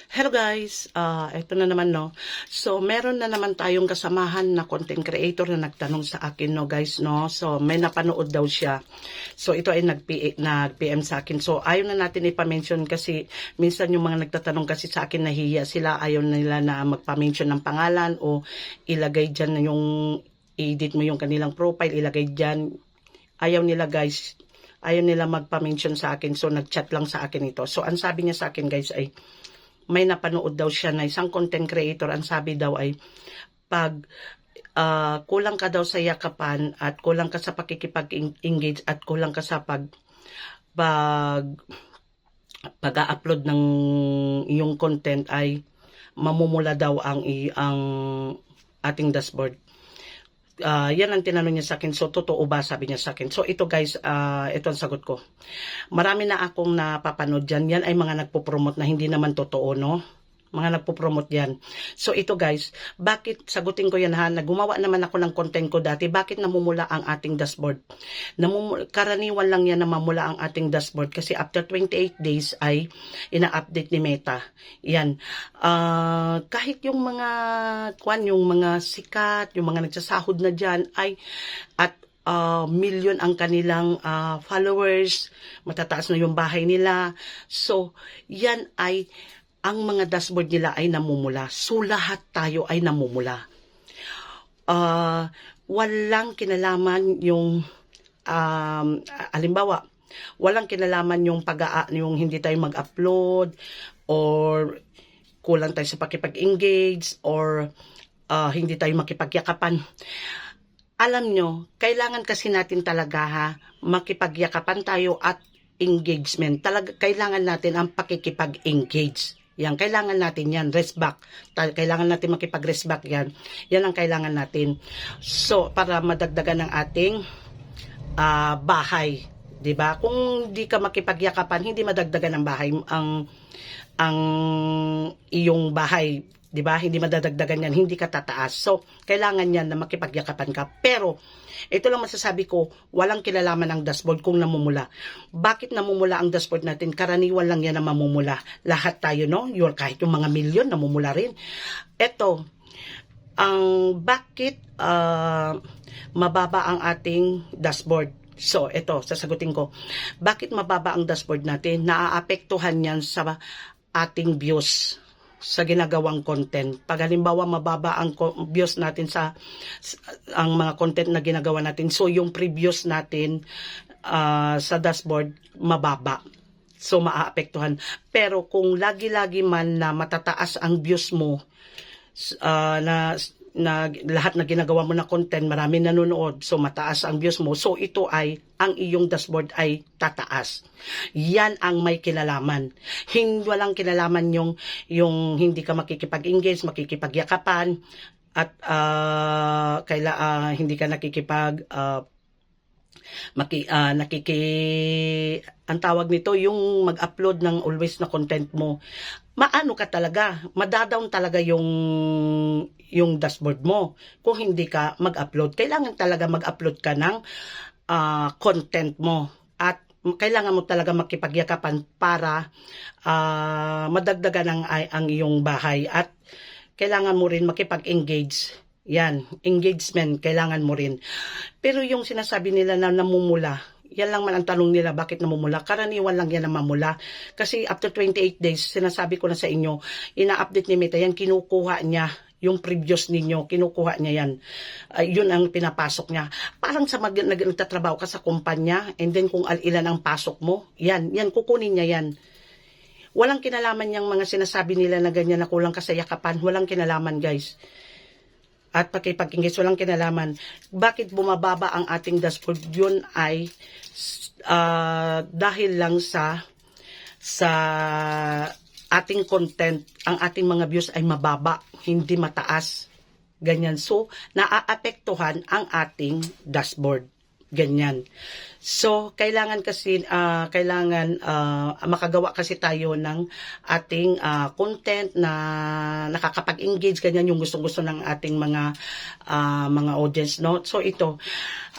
Hello guys, ito na naman no. So meron na naman tayong kasamahan na content creator na nagtanong sa akin no guys no. So may napanood daw siya. So ito ay nag-PM sa akin. So ayaw na natin ipa-mention kasi minsan yung mga nagtatanong kasi sa akin nahihiya sila, ayaw nila na magpa-mention ng pangalan o ilagay diyan na yung edit mo yung kanilang profile, ilagay diyan. Ayaw nila guys. Ayaw nila magpa-mention sa akin. So nag-chat lang sa akin ito. So ang sabi niya sa akin guys ay may napanood daw siya na isang content creator, ang sabi daw ay pag kulang ka daw sa yakapan at kulang ka sa pakikipag-engage at kulang ka sa pag-upload ng iyong content ay mamumula daw ang ating dashboard. Yan ang tinanong niya sa akin. So, totoo ba? Sabi niya sa akin. So, ito guys, ito ang sagot ko. Marami na akong napapanood dyan. Yan ay mga nagpo-promote na hindi naman totoo, no? Mga nagpo-promote yan. So, ito guys, bakit, sagutin ko yan ha, gumawa naman ako ng content ko dati, bakit namumula ang ating dashboard? Karaniwan lang yan na mamula ang ating dashboard kasi after 28 days ay ina-update ni Meta. Yan. Kahit yung mga yung mga sikat, yung mga nagsasahod na dyan ay at million ang kanilang followers, matataas na yung bahay nila. So, yan ay ang mga dashboard nila ay namumula. So, lahat tayo ay namumula. Walang kinalaman yung, halimbawa, walang kinalaman yung yung hindi tayo mag-upload, or kulang tayo sa pakipag-engage, or hindi tayo makipagyakapan. Alam nyo, kailangan kasi natin talaga makipagyakapan tayo at engagement. Kailangan natin ang pakikipag-engage. Yan, kailangan natin yan, rest back. Kailangan natin makipag-rest back yan. Yan ang kailangan natin. So, para madagdagan ng ating bahay. 'Di ba? Kung di ka makipagyakapan, hindi madagdagan ng bahay ang iyong bahay. 'Di ba? Hindi madadagdagan yan, hindi ka tataas. So, kailangan yan na makipagyakapan ka. Pero, ito lang masasabi ko, walang kinalaman ang dashboard kung namumula. Bakit namumula ang dashboard natin? Karaniwan lang yan na mamumula. Lahat tayo, no? Kahit yung mga milyon, namumula rin. Ito, bakit mababa ang ating dashboard? So, ito, sasagutin ko. Bakit mababa ang dashboard natin? Naaapektuhan yan sa ating views sa ginagawang content. Pag halimbawa mababa ang views natin ang mga content na ginagawa natin, so yung previous natin sa dashboard mababa. So maaapektuhan. Pero kung lagi-lagi man na matataas ang views mo, na lahat na ginagawa mo na content, marami nanonood, so mataas ang views mo, so ito ay, ang iyong dashboard ay tataas. Yan ang may kinalaman. Walang kinalaman yung hindi ka makikipag-engage, makikipagyakapan, at hindi ka ang tawag nito, yung mag-upload ng always na content mo, maano ka talaga, madadown talaga yung dashboard mo kung hindi ka mag-upload. Kailangan talaga mag-upload ka ng content mo at kailangan mo talaga makipagyakapan para madagdagan ang iyong bahay, at kailangan mo rin makipag-engage. Yan, engagement, kailangan mo rin. Pero yung sinasabi nila na namumula, yan lang man ang tanong nila, bakit namumula? Karaniwan lang yan na mamula. Kasi after 28 days, sinasabi ko na sa inyo, ina-update ni Meta yan, kinukuha niya yung previous ninyo, kinukuha niya yan. Yun ang pinapasok niya. Parang sa nagtatrabaho ka sa kumpanya, and then kung ilan ang pasok mo, yan, kukunin niya yan. Walang kinalaman yung mga sinasabi nila na ganyan na kulang ka sa yakapan. Walang kinalaman guys. At pakipag-engage, walang kinalaman. Bakit bumababa ang ating dashboard? Yun ay dahil lang sa ating content, ang ating mga views ay mababa, hindi mataas. Ganyan. So, naaapektuhan ang ating dashboard. Ganyan. So, kailangan kasi, makagawa kasi tayo ng ating content na nakakapag-engage, ganyan yung gustong-gusto ng ating mga audience, no? So, ito,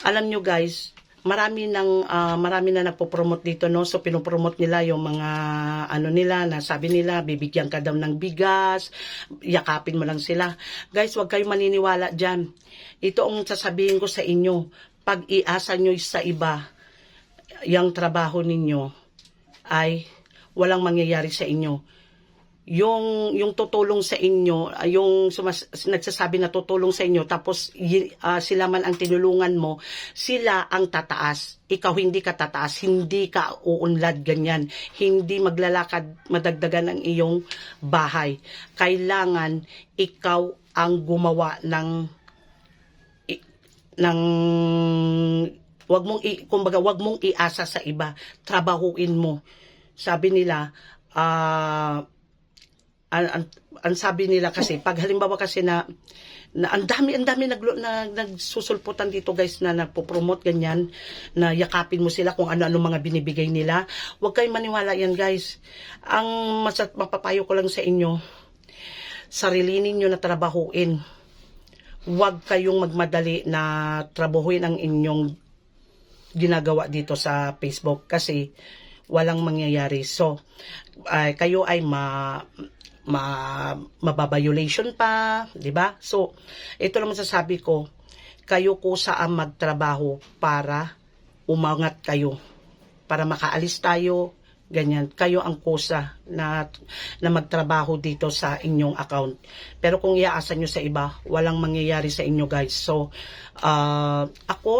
alam nyo guys, marami na nagpo-promote dito, no? So pinopromote nila yung mga ano nila, na sabi nila bibigyan ka daw ng bigas, yakapin mo lang sila. Guys, wag kayong maniniwala diyan. Ito ang sasabihin ko sa inyo, pag iasa nyo sa iba yung trabaho ninyo ay walang mangyayari sa inyo. Yung tutulong sa inyo, yung nagsasabi na tutulong sa inyo, tapos sila man ang tinulungan mo, sila ang tataas. Ikaw hindi ka tataas, hindi ka uunlad ganyan. Hindi maglalakad, madagdagan ang iyong bahay. Kailangan ikaw ang gumawa kumbaga wag mong iasa sa iba, trabahuin mo. Sabi nila, ang sabi nila kasi, pag halimbawa kasi na ang dami nagsusulputan dito guys, na nagpo-promote ganyan, na yakapin mo sila kung ano-ano mga binibigay nila. Huwag kayong maniwala yan guys. Ang mapapayo ko lang sa inyo, sarilinin nyo na trabahuin. Huwag kayong magmadali na trabahuin ang inyong ginagawa dito sa Facebook, kasi walang mangyayari. So, kayo ay mababiolation pa, di ba? So, ito lang masasabi ko, kayo kusa ang magtrabaho para umangat kayo, para makaalis tayo, ganyan. Kayo ang kusa na magtrabaho dito sa inyong account. Pero kung iaasa nyo sa iba, walang mangyayari sa inyo guys. So, ako,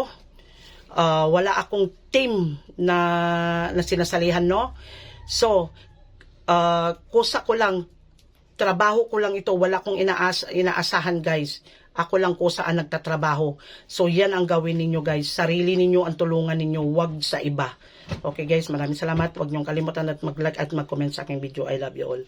wala akong team na sinasalihan, no? So, kusa ko lang, trabaho ko lang ito, wala kong inaasahan guys. Ako lang ko saan nagtatrabaho. So yan ang gawin ninyo guys. Sarili ninyo ang tulungan ninyo, wag sa iba. Okay guys, maraming salamat. Huwag niyong kalimutan at mag-like at mag-comment sa aking video. I love you all.